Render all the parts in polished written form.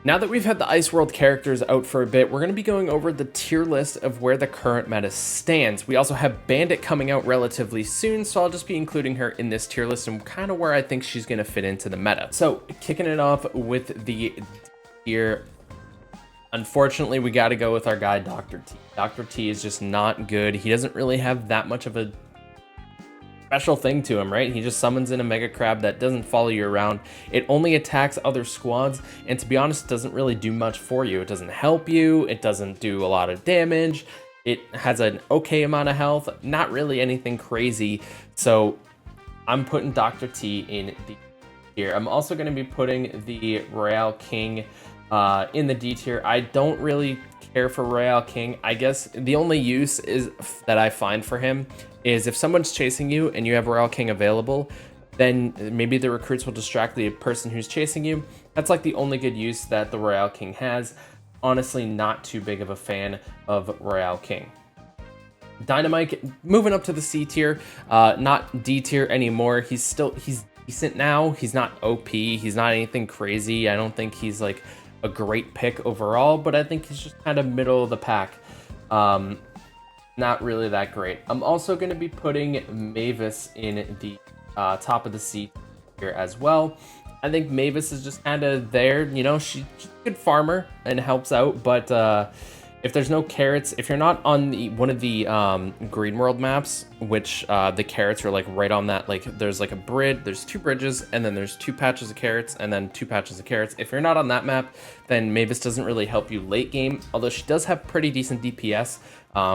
Now that we've had the Ice World characters out for a bit, we're going to be going over the tier list of where the current meta stands. We also have Bandit coming out relatively soon, so I'll just be including her in this tier list and kind of where I think she's going to fit into the meta. So, kicking it off with the tier, unfortunately, we got to go with our guy, Dr. T. Dr. T is just not good. He doesn't really have that much of a special thing to him, right? He just summons in a Mega Crab that doesn't follow you around. It only attacks other squads, and to be honest, it doesn't really do much for you. It doesn't help you. It doesn't do a lot of damage. It has an okay amount of health, not really anything crazy. So I'm putting Dr. T in the tier. I'm also going to be putting the Royale King in the D tier. I don't really care for Royale King. I guess the only use is that I find for him is if someone's chasing you and you have Royale King available, then maybe the recruits will distract the person who's chasing you. That's like the only good use that the Royale King has. Honestly, not too big of a fan of Royale King. Dynamite moving up to the C tier, not D tier anymore. He's decent now. He's not OP. He's not anything crazy. I don't think he's like a great pick overall, but I think he's just kind of middle of the pack. Not really that great. I'm also going to be putting Mavis in the top of the C tier as well. I think Mavis is just kind of there. You know, she's a good farmer and helps out, but if there's no carrots, if you're not on one of the green world maps, which the carrots are like right on that, like there's like a bridge, there's 2 bridges, and then there's 2 patches of carrots, and then 2 patches of carrots. If you're not on that map, then Mavis doesn't really help you late game, although she does have pretty decent DPS.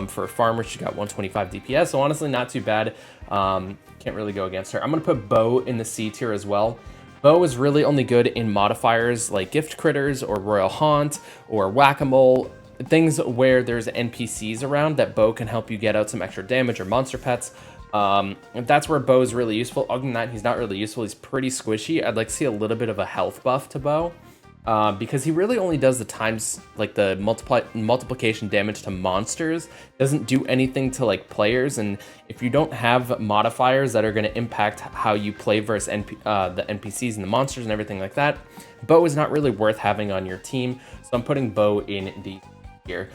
For a farmer, she got 125 DPS, so honestly not too bad. Can't really go against her. I'm going to put Bo in the C tier as well. Bo is really only good in modifiers like Gift Critters or Royal Haunt or Whack-A-Mole, things where there's NPCs around that Bo can help you get out some extra damage, or monster pets. That's where Bo is really useful. Other than that, he's not really useful. He's pretty squishy. I'd like to see a little bit of a health buff to Bo. Because he really only does the times, like the multiplication damage to monsters, doesn't do anything to like players, and if you don't have modifiers that are going to impact how you play versus the NPCs and the monsters and everything like that, Bo is not really worth having on your team, so I'm putting Bo in the here.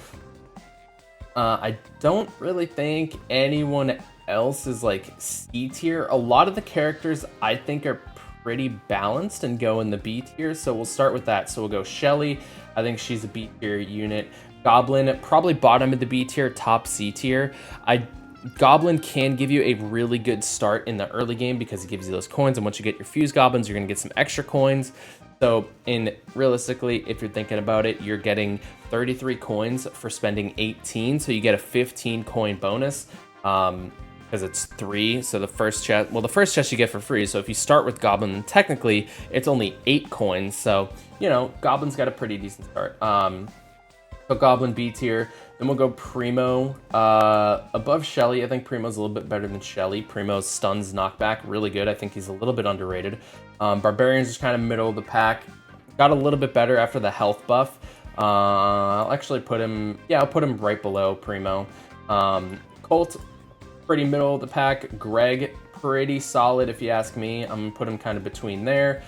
I don't really think anyone else is like C tier. A lot of the characters I think are pretty balanced and go in the B tier, so we'll start with that. So we'll go Shelly. I think she's a B tier unit. Goblin, probably bottom of the B tier, top C tier. Goblin can give you a really good start in the early game because it gives you those coins, and once you get your fuse goblins, you're gonna get some extra coins. So realistically, if you're thinking about it, you're getting 33 coins for spending 18, so you get a 15 coin bonus. Because it's 3, so the first chest you get for free. So if you start with Goblin, then technically it's only 8 coins. So, you know, Goblin's got a pretty decent start. So Goblin B tier. Then we'll go Primo. Above Shelly, I think Primo's a little bit better than Shelly. Primo's stuns knockback, really good. I think he's a little bit underrated. Barbarian's just kind of middle of the pack. Got a little bit better after the health buff. I'll actually put him, I'll put him right below Primo. Colt, pretty middle of the pack. Greg, pretty solid if you ask me. I'm gonna put him kind of between there.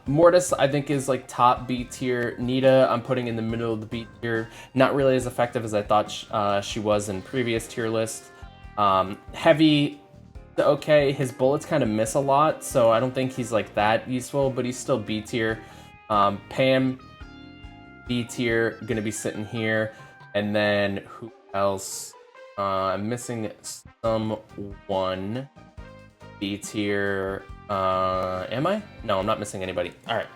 Mortis, I think, is like top B tier. Nita, I'm putting in the middle of the B tier. Not really as effective as I thought she was in previous tier lists. Heavy, okay, his bullets kind of miss a lot, so I don't think he's like that useful, but he's still B tier. Pam, B tier, gonna be sitting here. And then who else? I'm missing someone. B tier. Am I? No, I'm not missing anybody. All right.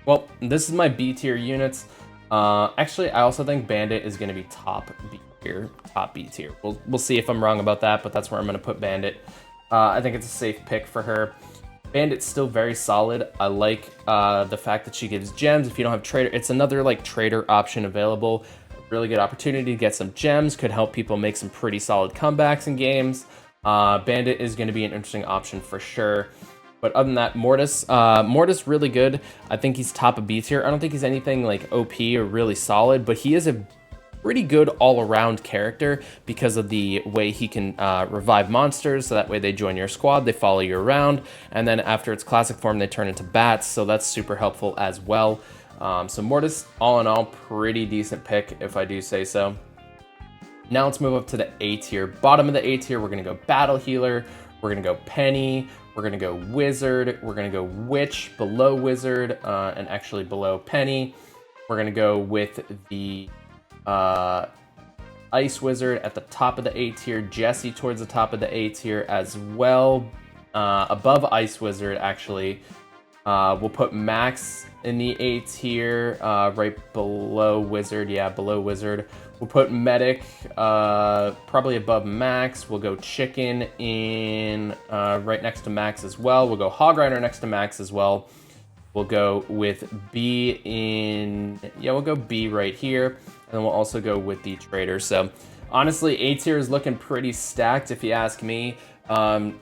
Well, this is my B tier units. Actually, I also think Bandit is going to be top B tier. Top B tier. We'll see if I'm wrong about that, but that's where I'm going to put Bandit. I think it's a safe pick for her. Bandit's still very solid. I like the fact that she gives gems. If you don't have trader, it's another like trader option available. Really good opportunity to get some gems, could help people make some pretty solid comebacks in games. Bandit is going to be an interesting option for sure. But other than that, Mortis really good. I think he's top of B tier. I don't think he's anything like OP or really solid, but he is a pretty good all-around character because of the way he can revive monsters, so that way they join your squad, they follow you around, and then after its classic form, they turn into bats, so that's super helpful as well. So Mortis, all in all, pretty decent pick, if I do say so. Now let's move up to the A tier. Bottom of the A tier, we're going to go Battle Healer, we're going to go Penny, we're going to go Wizard, we're going to go Witch below Wizard, and actually below Penny. We're going to go with the Ice Wizard at the top of the A tier, Jessie towards the top of the A tier as well. Above Ice Wizard, actually, we'll put Max in the A tier, right below Wizard. Yeah, below Wizard. We'll put Medic probably above Max. We'll go Chicken in right next to Max as well. We'll go Hog Rider next to Max as well. We'll go with B in... Yeah, we'll go B right here. And then we'll also go with the Trader. So, honestly, A tier is looking pretty stacked, if you ask me. Actually,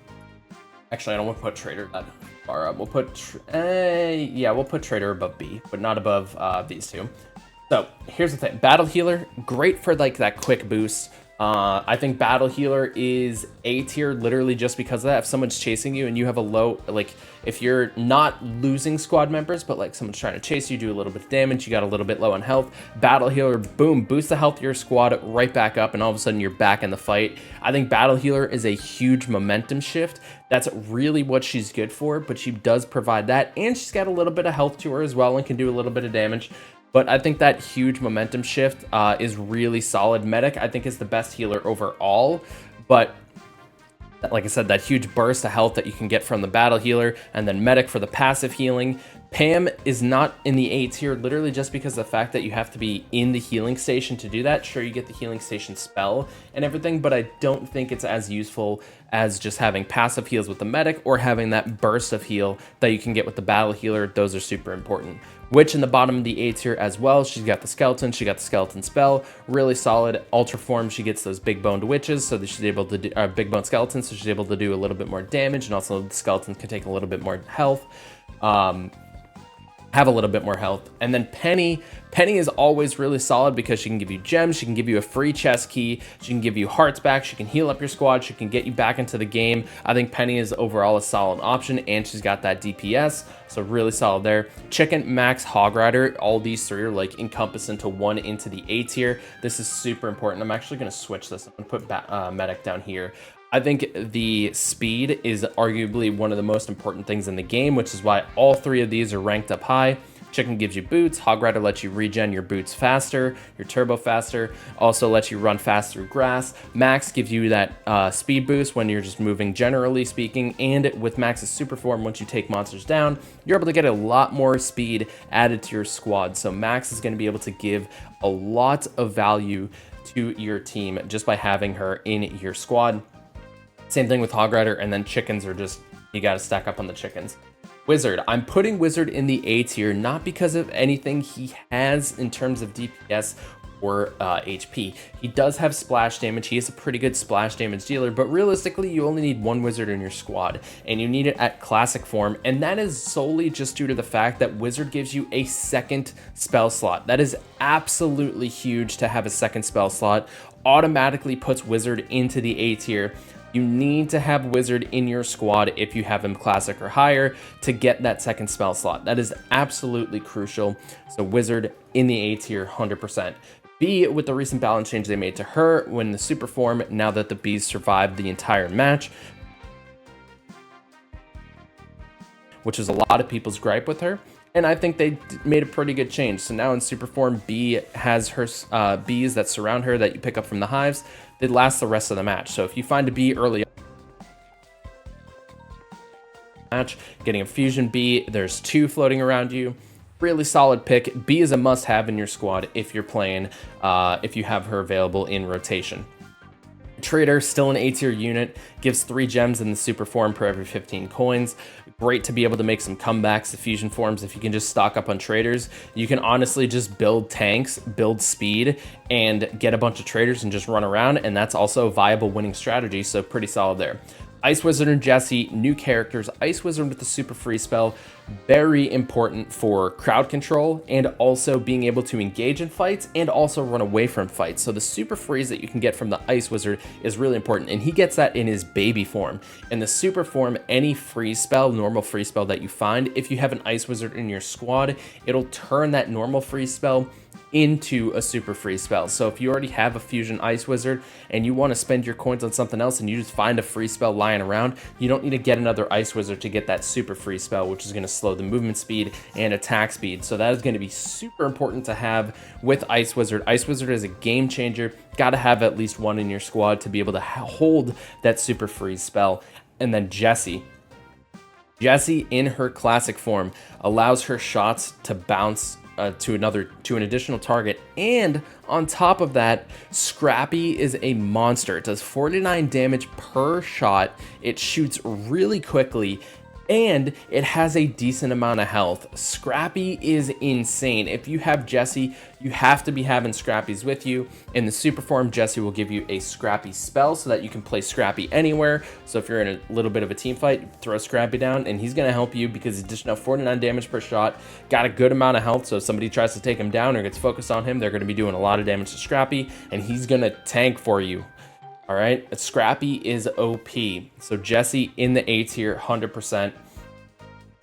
I don't want to put Trader that far up. We'll put... we'll put Trader above B, but not above these two. So, here's the thing. Battle Healer, great for, like, that quick boost. I think Battle Healer is A tier literally just because of that. If someone's chasing you and you have a low, like, if you're not losing squad members, but, like, someone's trying to chase you, do a little bit of damage, you got a little bit low on health, Battle Healer, boom, boost the health of your squad right back up, and all of a sudden you're back in the fight. I think Battle Healer is a huge momentum shift. That's really what she's good for, but she does provide that, and she's got a little bit of health to her as well and can do a little bit of damage. But I think that huge momentum shift is really solid. Medic, I think, is the best healer overall. But like I said, that huge burst of health that you can get from the Battle Healer, and then Medic for the passive healing. Pam is not in the A tier literally just because of the fact that you have to be in the healing station to do that. Sure, you get the healing station spell and everything, but I don't think it's as useful as just having passive heals with the Medic or having that burst of heal that you can get with the Battle Healer. Those are super important. Witch in the bottom of the A tier as well. She's got the skeleton. She got the skeleton spell. Really solid. Ultra form. She gets those big boned witches, so that she's able to do big bone skeletons, so she's able to do a little bit more damage, and also the skeleton can take a little bit more health. Have a little bit more health. And then Penny is always really solid because she can give you gems, she can give you a free chest key, she can give you hearts back, she can heal up your squad, she can get you back into the game. I think Penny is overall a solid option, and she's got that DPS, so really solid there. Chicken, Max, Hog Rider, all these three are like encompassed into one into the A tier. This is super important. I'm actually going to switch this. I'm going to put Medic down here. I think the speed is arguably one of the most important things in the game, which is why all three of these are ranked up high. Chicken gives you boots, Hog Rider lets you regen your boots faster, your turbo faster, also lets you run fast through grass. Max gives you that speed boost when you're just moving, generally speaking, and with Max's super form, once you take monsters down, you're able to get a lot more speed added to your squad. So Max is going to be able to give a lot of value to your team just by having her in your squad. Same thing with Hog Rider, and then chickens are just, you got to stack up on the chickens. Wizard, I'm putting Wizard in the A tier, not because of anything he has in terms of DPS or HP. He does have splash damage. He is a pretty good splash damage dealer, but realistically, you only need one Wizard in your squad, and you need it at classic form, and that is solely just due to the fact that Wizard gives you a second spell slot. That is absolutely huge to have a second spell slot. Automatically puts Wizard into the A tier. You need to have Wizard in your squad if you have him classic or higher to get that second spell slot. That is absolutely crucial. So Wizard in the A tier, 100%. B, with the recent balance change they made to her when the super form, now that the Bees survived the entire match, which is a lot of people's gripe with her. And I think they made a pretty good change. So now in super form, B has her bees that surround her that you pick up from the hives. They last the rest of the match. So if you find a bee early match, getting a fusion bee, there's 2 floating around you. Really solid pick. B is a must-have in your squad if you're playing, if you have her available in rotation. Trader, still an A tier unit, gives 3 gems in the super form per every 15 coins. Great to be able to make some comebacks to fusion forms. If you can just stock up on traders, you can honestly just build tanks, build speed, and get a bunch of traders and just run around, and that's also a viable winning strategy, so pretty solid there. Ice Wizard and Jessie, new characters. Ice Wizard with the super free spell, very important for crowd control and also being able to engage in fights and also run away from fights. So the super freeze that you can get from the Ice Wizard is really important, and he gets that in his baby form. In the super form, any freeze spell, normal freeze spell that you find, if you have an Ice Wizard in your squad, it'll turn that normal freeze spell into a super free spell. So if you already have a fusion Ice Wizard and you want to spend your coins on something else and you just find a free spell lying around, you don't need to get another Ice Wizard to get that super free spell, which is going to slow the movement speed and attack speed. So that is going to be super important to have with Ice Wizard. Ice Wizard is a game changer. Got to have at least one in your squad to be able to hold that super free spell. And then Jessie in her classic form allows her shots to bounce to an additional target, and on top of that, Scrappy is a monster. It does 49 damage per shot. It shoots really quickly, and it has a decent amount of health. Scrappy is insane. If you have Jessie, you have to be having Scrappies with you. In the super form, Jessie will give you a Scrappy spell so that you can play Scrappy anywhere. So if you're in a little bit of a team fight, throw Scrappy down and he's going to help you because he's dishing out 49 damage per shot, got a good amount of health. So if somebody tries to take him down or gets focused on him, they're going to be doing a lot of damage to Scrappy, and he's going to tank for you. All right, Scrappy is OP. So Jessie in the A tier, 100%.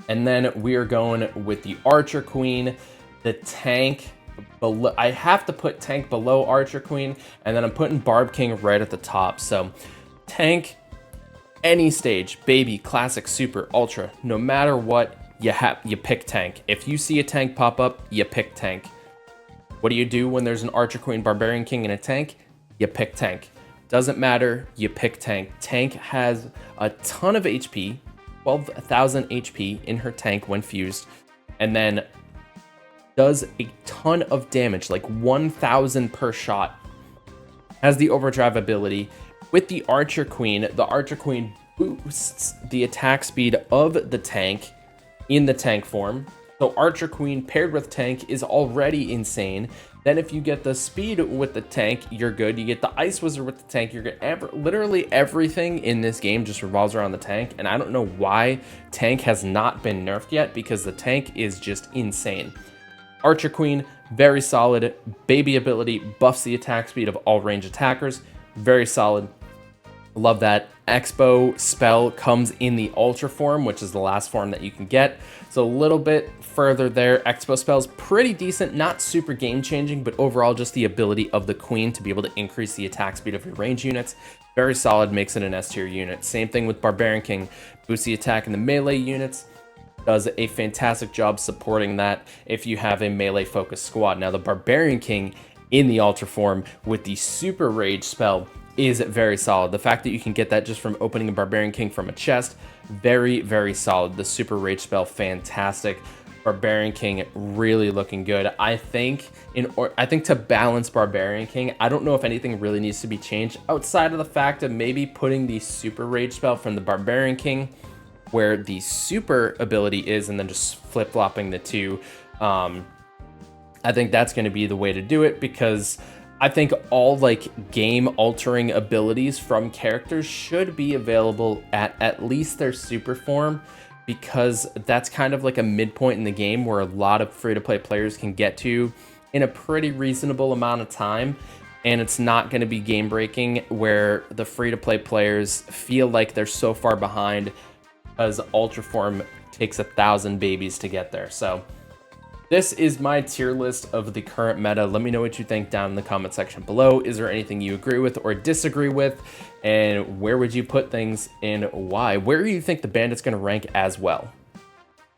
And then we are going with the Archer Queen, the tank below. I have to put tank below Archer Queen, and then I'm putting Barb King right at the top. So tank, any stage, baby, classic, super, ultra, no matter what, you pick tank. If you see a tank pop up, you pick tank. What do you do when there's an Archer Queen, Barbarian King, and a tank? You pick tank. Doesn't matter, you pick tank. Tank has a ton of HP, 12,000 HP in her tank when fused, and then does a ton of damage, like 1,000 per shot. Has the overdrive ability. With the Archer Queen boosts the attack speed of the tank in the tank form. So Archer Queen paired with tank is already insane. Then if you get the speed with the tank, you're good. You get the Ice Wizard with the tank, you're good. Literally everything in this game just revolves around the tank, and I don't know why tank has not been nerfed yet, because the tank is just insane. Archer Queen, very solid. Baby ability buffs the attack speed of all range attackers. Very solid. Love that. Expo spell comes in the Ultra form, which is the last form that you can get. So a little bit further there. Expo spell's pretty decent, not super game changing, but overall just the ability of the Queen to be able to increase the attack speed of your range units. Very solid, makes it an S tier unit. Same thing with Barbarian King, boosts the attack in the melee units. Does a fantastic job supporting that if you have a melee focused squad. Now the Barbarian King in the Ultra form with the Super Rage spell is very solid. The fact that you can get that just from opening a Barbarian King from a chest, very, very solid. The Super Rage spell, fantastic. Barbarian King really looking good. I think to balance Barbarian King, I don't know if anything really needs to be changed outside of the fact of maybe putting the Super Rage spell from the Barbarian King where the super ability is, and then just flip-flopping the two. I think that's going to be the way to do it, because I think all like game altering abilities from characters should be available at least their super form, because that's kind of like a midpoint in the game where a lot of free-to-play players can get to in a pretty reasonable amount of time. And it's not going to be game breaking where the free-to-play players feel like they're so far behind, because Ultra form takes 1,000 babies to get there. So this is my tier list of the current meta. Let me know what you think down in the comment section below. Is there anything you agree with or disagree with? And where would you put things and why? Where do you think the Bandit's going to rank as well?